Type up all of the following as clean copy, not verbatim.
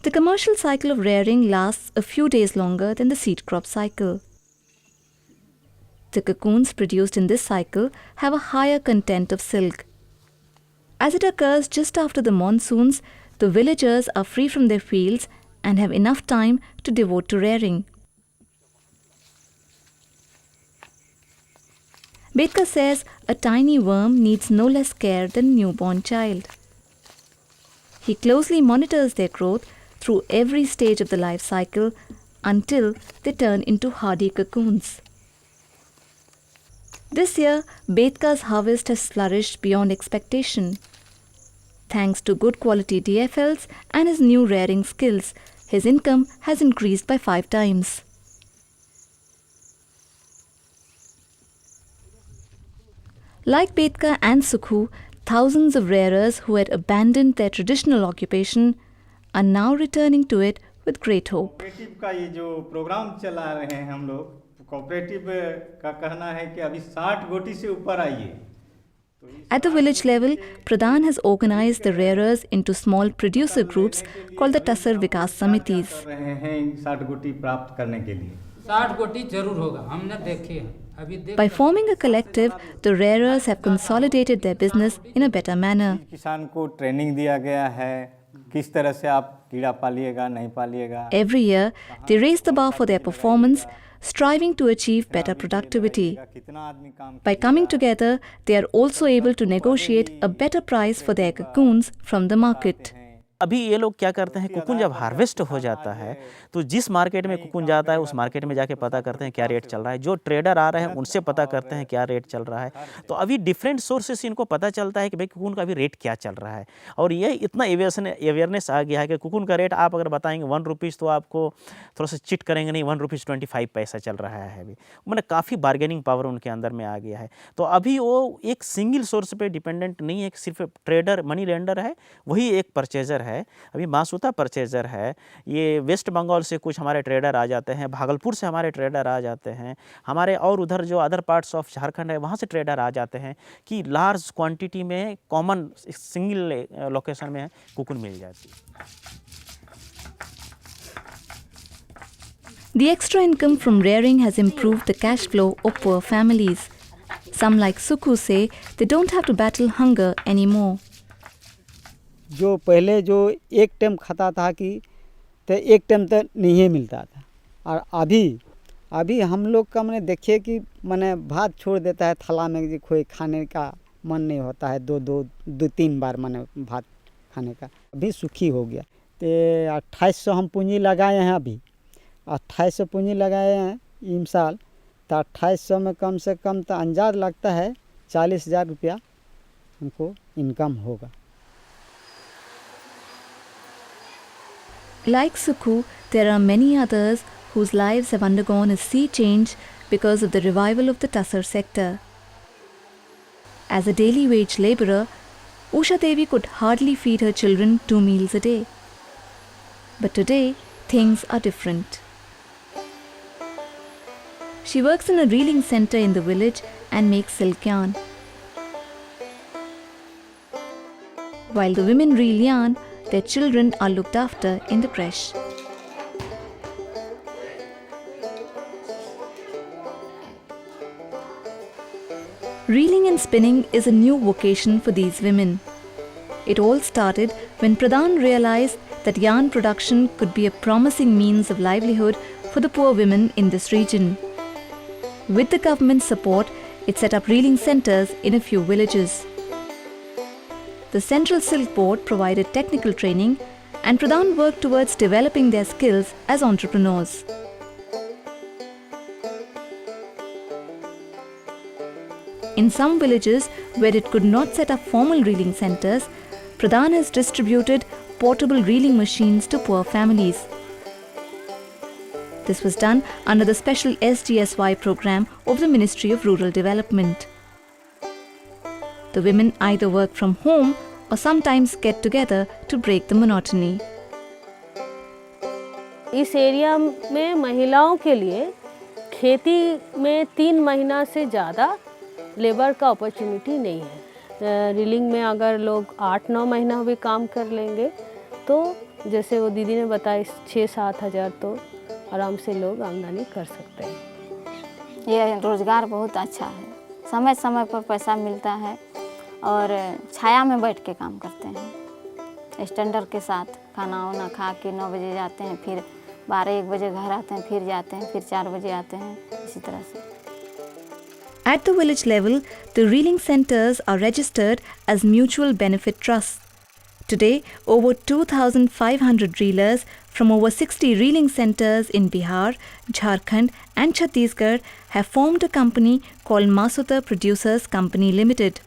The commercial cycle of rearing lasts a few days longer than the seed crop cycle. The cocoons produced in this cycle have a higher content of silk. As it occurs just after the monsoons, the villagers are free from their fields and have enough time to devote to rearing. Bedka says a tiny worm needs no less care than a newborn child. He closely monitors their growth through every stage of the life cycle until they turn into hardy cocoons. This year, Bedka's harvest has flourished beyond expectation. Thanks to good quality DFLs and his new rearing skills, his income has increased by 5 times. Like Bedka and Sukhu, thousands of rearers who had abandoned their traditional occupation are now returning to it with great hope. Cooperative का ये जो programme चला रहे हैं हम लोग, cooperative का कहना है कि अभी 60 गोटी से ऊपर आइए. At the village level, Pradhan has organized the rearers into small producer groups called the Tasar Vikas Samitis. कर रहे हैं 60 गोटी प्राप्त करने के लिए. 60 गोटी जरूर होगा, हमने देखे हैं. By forming a collective, the rearers have consolidated their business in a better manner. किसान को ट्रेनिंग दिया गया है, किस तरह से आप कीड़ा पालिएगा, नहीं पालिएगा. Every year, they raise the bar for their performance, striving to achieve better productivity. By coming together, they are also able to negotiate a better price for their cocoons from the market. अभी ये लोग क्या करते हैं, cocoon जब harvest हो जाता है तो जिस मार्केट में कुकुन जाता है उस मार्केट में जाके पता करते हैं क्या रेट चल रहा है. जो ट्रेडर आ रहे हैं उनसे पता करते हैं क्या रेट चल रहा है. तो अभी डिफरेंट सोर्सेस से इनको पता चलता है कि भाई कुकुन का अभी रेट क्या चल रहा है. और ये इतना अवेयरनेस आ गया है कि कुकुन का रेट आप अगर बताएंगे 1 रुपीज़ तो आपको थोड़ा सा चिट करेंगे नहीं, 1 रुपीज़ 25 पैसा चल रहा है. अभी मैंने काफ़ी बार्गेनिंग पावर उनके अंदर में आ गया है. तो अभी वो एक सिंगल सोर्स पे डिपेंडेंट नहीं है कि सिर्फ ट्रेडर मनी लेंडर है वही एक परचेजर है. अभी मासूता परचेजर है. ये वेस्ट बंगाल से कुछ हमारे ट्रेडर आ जाते हैं, भागलपुर से हमारे ट्रेडर आ जाते हैं, हमारे और उधर जो अदर पार्ट्स ऑफ झारखंड है वहाँ से ट्रेडर आ जाते हैं कि लार्ज क्वांटिटी में कॉमन सिंगल लोकेशन में कुकुन मिल जाती है. The extra income from rearing has improved the cash flow of poor families. Some like Sukhu say they don't have to battle hunger anymore. जो पहले जो एक टाइम खाता था कि तो एक टाइम तो नहीं मिलता था. और अभी हम लोग का मैंने देखिए कि मैंने भात छोड़ देता है थाला में, जो कोई खाने का मन नहीं होता है, दो तीन बार मैंने भात खाने का. अभी सुखी हो गया. तो 2800 हम पूंजी लगाए हैं. अभी 2800 पूंजी लगाए हैं इस साल. तो 2800 में कम से कम तो अंदाज लगता है 40,000 रुपया हमको इनकम होगा. Like Sukhu, there are many others whose lives have undergone a sea change because of the revival of the Tasar sector. As a daily wage labourer, Usha Devi could hardly feed her children 2 meals a day. But today, things are different. She works in a reeling centre in the village and makes silk yarn. While the women reel yarn, their children are looked after in the creche. Reeling and spinning is a new vocation for these women. It all started when Pradhan realized that yarn production could be a promising means of livelihood for the poor women in this region. With the government support, it set up reeling centers in a few villages. The Central Silk Board provided technical training and Pradhan worked towards developing their skills as entrepreneurs. In some villages where it could not set up formal reeling centers, Pradhan has distributed portable reeling machines to poor families. This was done under the special SGSY program of the Ministry of Rural Development. The women either work from home or sometimes get together to break the monotony. इस area में महिलाओं के लिए खेती में 3 महीना से ज़्यादा लेबर का अपॉर्चुनिटी नहीं है. रीलिंग में अगर लोग 8-9 महीना भी काम कर लेंगे तो जैसे वो दीदी ने बताया 6-7 हज़ार तो आराम से लोग आमदनी कर सकते हैं। ये रोज़गार बहुत अच्छा है, समय समय पर पैसा मिलता है और छाया में बैठ के काम करते हैं स्टैंडर्ड के साथ। खाना वाना खा के 9 बजे जाते हैं, फिर 12-1 बजे घर आते हैं, फिर जाते हैं, फिर 4 बजे आते हैं, इसी तरह से। At the village level, the reeling centers are registered as mutual benefit trusts. Today, over 2,500 reelers from over 60 reeling centers in Bihar, Jharkhand and Chhattisgarh have formed a company called Masuta Producers Company Limited.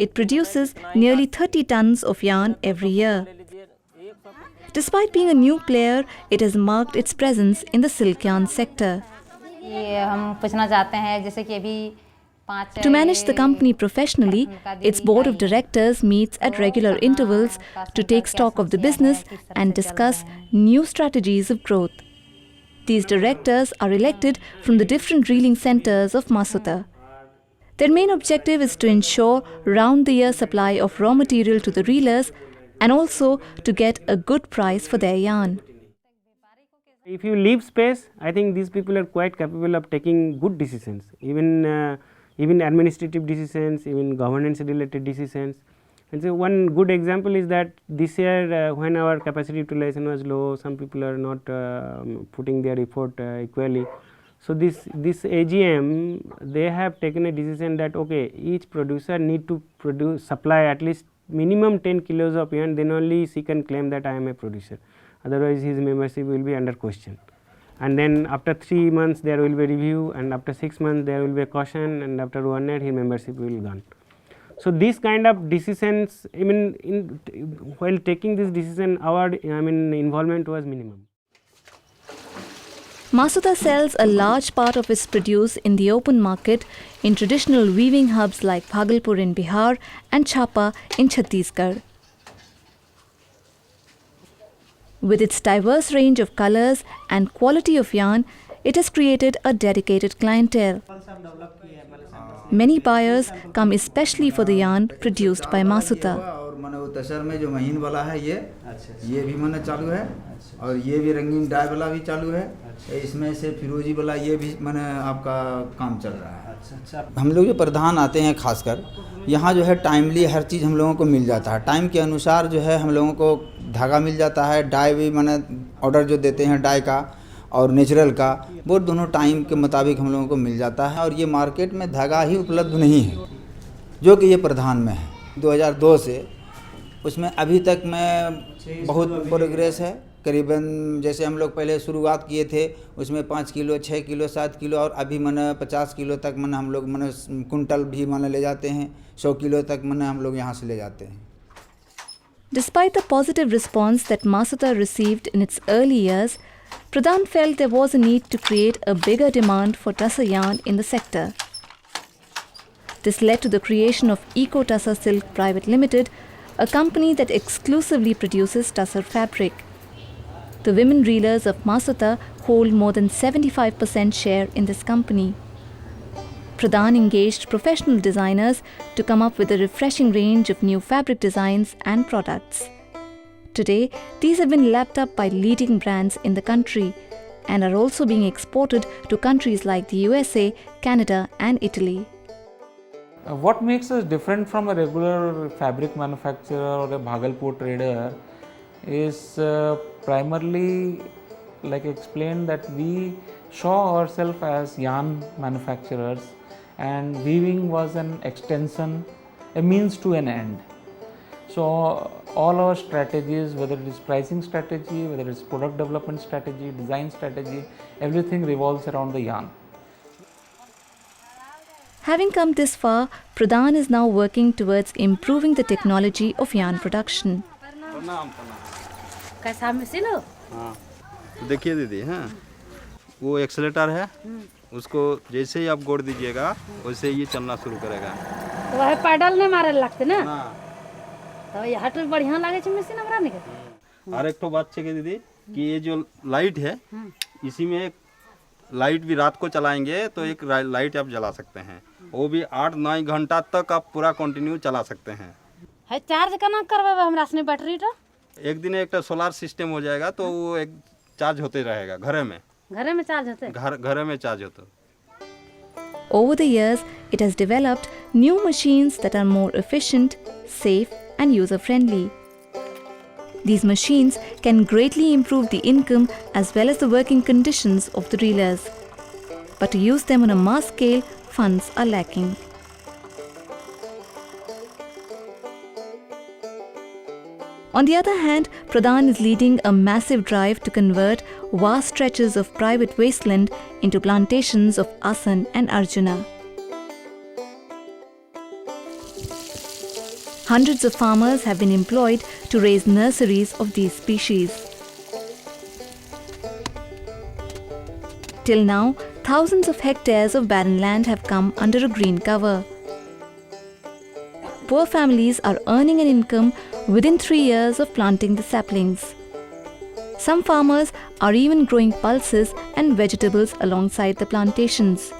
It produces nearly 30 tons of yarn every year. Despite being a new player, it has marked its presence in the silk yarn sector. ये हम पूछना चाहते हैं जैसे कि अभी To manage the company professionally, its board of directors meets at regular intervals to take stock of the business and discuss new strategies of growth. These directors are elected from the different reeling centers of Masuta. Their main objective is to ensure round-the-year supply of raw material to the reelers and also to get a good price for their yarn. If you leave space, I think these people are quite capable of taking good decisions, even administrative decisions, even governance related decisions. And so one good example is that this year when our capacity utilization was low, some people are not putting their effort equally. So this AGM, they have taken a decision that okay, each producer need to supply at least minimum 10 kilos of yarn, then only he can claim that I am a producer, otherwise his membership will be under question. And then after 3 months there will be review, and after 6 months there will be a caution, and after 1 year his membership will be gone. So these kind of decisions, I mean, while taking this decision, our involvement was minimum. Masuta sells a large part of its produce in the open market in traditional weaving hubs like Bhagalpur in Bihar and Chhapa in Chhattisgarh. With its diverse range of colors and quality of yarn, it has created a dedicated clientele. Many buyers come especially for the yarn produced by Masuta. और मैंने वो तसर में जो महीन वाला है ये भी मैंने चालू है, और ये भी रंगीन डाई वाला भी चालू है, इसमें से फिरोजी वाला ये भी मैंने आपका काम चल रहा है। हम लोग जो प्रधान आते हैं खासकर यहाँ जो है टाइमली हर चीज़ हम लोगों को मिल जाता है, टाइम के अनुसार जो है हम लोगों को धागा मिल जाता है, डाई भी मैंने ऑर्डर जो देते हैं डाई का और नेचुरल का, वो दोनों टाइम के मुताबिक हम लोगों को मिल जाता है। और ये मार्केट में धागा ही उपलब्ध नहीं है जो कि ये प्रधान में है 2002 से, उसमें अभी तक में बहुत प्रोग्रेस है। करीबन जैसे हम लोग पहले शुरुआत किए थे उसमें 5 किलो 6 किलो 7 किलो, और अभी मैंने 50 किलो तक मैंने हम लोग मैंने कुंटल भी मैंने ले जाते हैं, 100 किलो तक मैंने हम लोग यहाँ से ले जाते हैं। Despite the positive response that Masuta received in its early years, Pradhan felt there was a need to create a bigger demand for tussar yarn in the sector. This led to the creation of Eco Tussar Silk Private Limited, a company that exclusively produces tussar fabric. The women reelers of Masuta hold more than 75% share in this company. Pradhan engaged professional designers to come up with a refreshing range of new fabric designs and products. Today, these have been lapped up by leading brands in the country and are also being exported to countries like the USA, Canada and Italy. What makes us different from a regular fabric manufacturer or a Bhagalpur trader is primarily, like I explained, that we saw ourselves as yarn manufacturers, and weaving was an extension, a means to an end. So all our strategies, whether it is pricing strategy, whether it is product development strategy, design strategy, everything revolves around the yarn. Having come this far, Pradhan is now working towards improving the technology of yarn production. कैसा machine हो? हाँ, तो देखिए दीदी, हाँ, वो accelerator है, उसको जैसे ही आप गोड़ दीजिएगा वैसे ये चलना शुरू करेगा। तो वह पैडल ने मारे लगते ना? तो ये हट बढ़िया लगे छ मशीन हमरा निके। और एक तो बात है कि दीदी कि ये जो लाइट है इसी में एक लाइट भी रात को चलाएंगे तो एक लाइट आप जला सकते हैं, वो भी 8-9 घंटा तक आप पूरा कंटिन्यू चला सकते हैं। है चार्ज केना करबे हमरा सने बैटरी टा? एक दिन एक सोलार सिस्टम हो जाएगा तो वो एक चार्ज होते रहेगा घरे में चार्ज होते? घरे में चार्ज होता। Over the years, it has developed new machines that are more efficient, safe, and user-friendly. These machines can greatly improve the income as well as the working conditions of the reelers. But to use them on a mass scale, funds are lacking. On the other hand, Pradhan is leading a massive drive to convert vast stretches of private wasteland into plantations of Asan and Arjuna. Hundreds of farmers have been employed to raise nurseries of these species. Till now, thousands of hectares of barren land have come under a green cover. Poor families are earning an income within 3 years of planting the saplings. Some farmers are even growing pulses and vegetables alongside the plantations.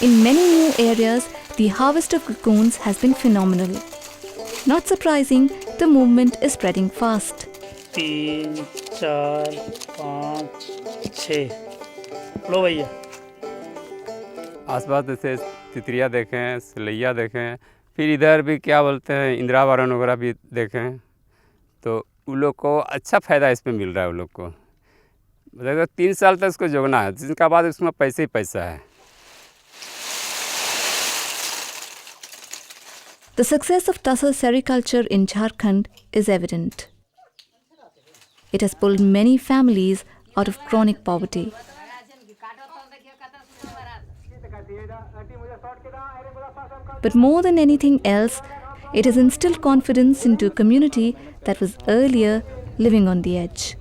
In many new areas, the harvest of cocoons has been phenomenal. Not surprising, the movement is spreading fast. 3, 4, 5, 6 लो भैया। आसपास जैसे तितरिया देखें, सलैया देखें, फिर इधर भी क्या बोलते हैं इंदिरावरण वगैरह भी देखें, तो उन लोग को अच्छा फ़ायदा इसमें मिल रहा है। उन लोग को मतलब 3 साल तक इसको जोगना है, जिसका बाद उसमें पैसे ही पैसा है। The success of tussar sericulture in Jharkhand is evident. It has pulled many families out of chronic poverty. But more than anything else, it has instilled confidence into a community that was earlier living on the edge.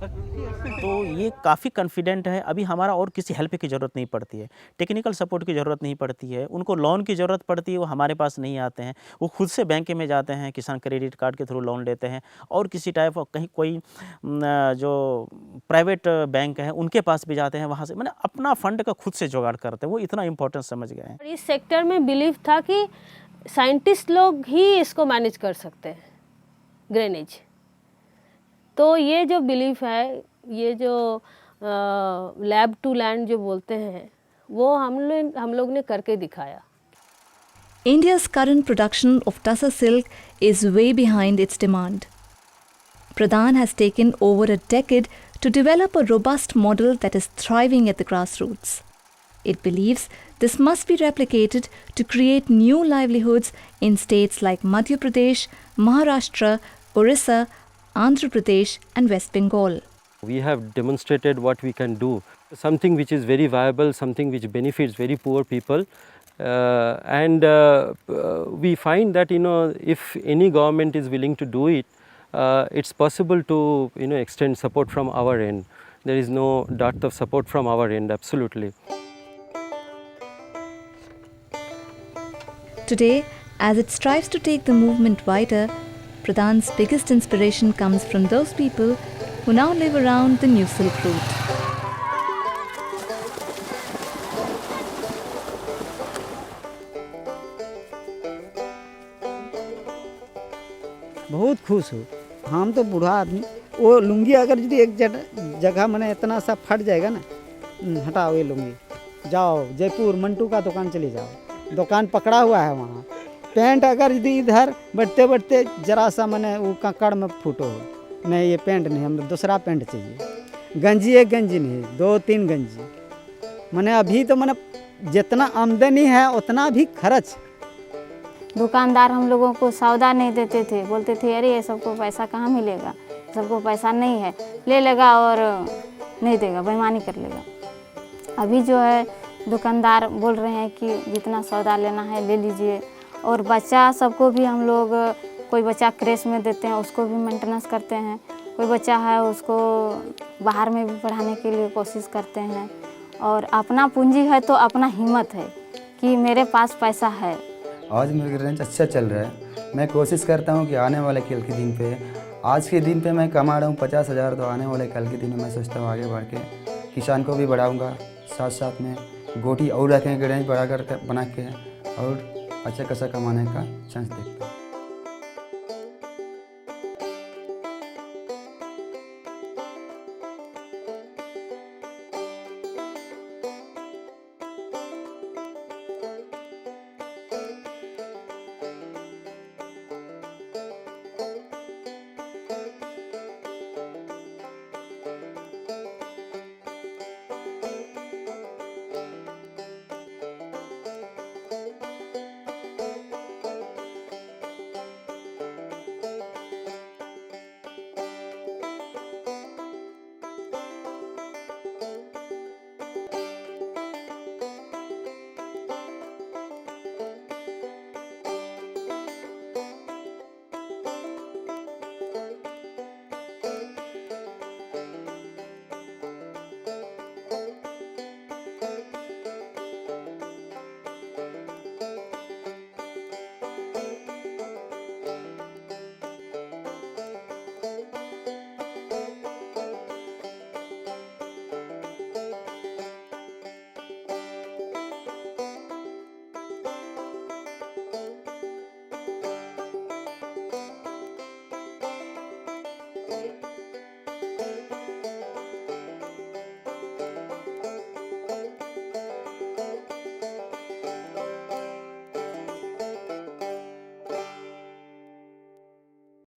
तो ये काफ़ी confident है। अभी हमारा और किसी help की ज़रूरत नहीं पड़ती है, टेक्निकल सपोर्ट की ज़रूरत नहीं पड़ती है, उनको लोन की ज़रूरत पड़ती है, वो हमारे पास नहीं आते हैं, वो खुद से बैंक में जाते हैं, किसान क्रेडिट कार्ड के थ्रू लोन लेते हैं, और किसी टाइप ऑफ कहीं कोई जो प्राइवेट बैंक है उनके पास भी जाते हैं, वहाँ से मैंने अपना फंड का खुद से जुगाड़ करते हैं। वो इतना इम्पोर्टेंस समझ गए हैं। इस सेक्टर में बिलीव था कि साइंटिस्ट लोग ही इसको मैनेज कर सकते हैं ग्रेनेज। तो ये जो बिलीफ है, ये जो लैब टू लैंड जो बोलते हैं, वो हम लोग ने करके दिखाया। India's current production of tussar silk is way behind its demand. Pradhan has taken over a decade to develop a robust model that is thriving at the grassroots. It believes this must be replicated to create new livelihoods in states like Madhya Pradesh, Maharashtra, Orissa, Andhra Pradesh and West Bengal. We have demonstrated what we can do, something which is very viable, something which benefits very poor people, and we find that if any government is willing to do it, it's possible to extend support from our end. There is no dearth of support from our end, absolutely. Today, as it strives to take the movement wider, Pradhan's biggest inspiration comes from those people who now live around the new Silk Route. बहुत खुश हो। हम तो बूढ़ा आदमी, वो लुंगी अगर यदि एक जगह मैंने इतना सा फट जाएगा ना, हटाओ ये लुंगी, जाओ जयपुर मंटू का दुकान चले जाओ, दुकान पकड़ा हुआ है वहाँ। पैंट अगर यदि इधर बढ़ते बढ़ते जरा सा मैंने वो ककड़ में फूटो हो, नहीं ये पैंट नहीं, हमें दूसरा पैंट चाहिए। गंजी एक गंजी नहीं, 2-3 गंजी। मैंने अभी तो मैंने जितना आमदनी है उतना भी खर्च। दुकानदार हम लोगों को सौदा नहीं देते थे, बोलते थे अरे ये सबको पैसा कहाँ मिलेगा, सबको पैसा नहीं है, ले लेगा और नहीं देगा, बेईमानी कर लेगा। अभी जो है दुकानदार बोल रहे हैं कि जितना सौदा लेना है ले लीजिए। और बच्चा सबको भी हम लोग, कोई बच्चा क्रेश में देते हैं, उसको भी मेंटेनेंस करते हैं, कोई बच्चा है उसको बाहर में भी पढ़ाने के लिए कोशिश करते हैं। और अपना पूंजी है तो अपना हिम्मत है कि मेरे पास पैसा है। आज मेरा रेंज अच्छा चल रहा है। मैं कोशिश करता हूँ कि आने वाले कल के दिन पे, आज के दिन पे मैं कमा रहा हूँ 50,000, तो आने वाले कल के दिन में मैं सोचता हूँ आगे बढ़ के किसान को भी बढ़ाऊँगा, साथ साथ में गोटी और रखें, ग्रेनेज बना के और अच्छा खासा कमाने का चांस देखते हैं।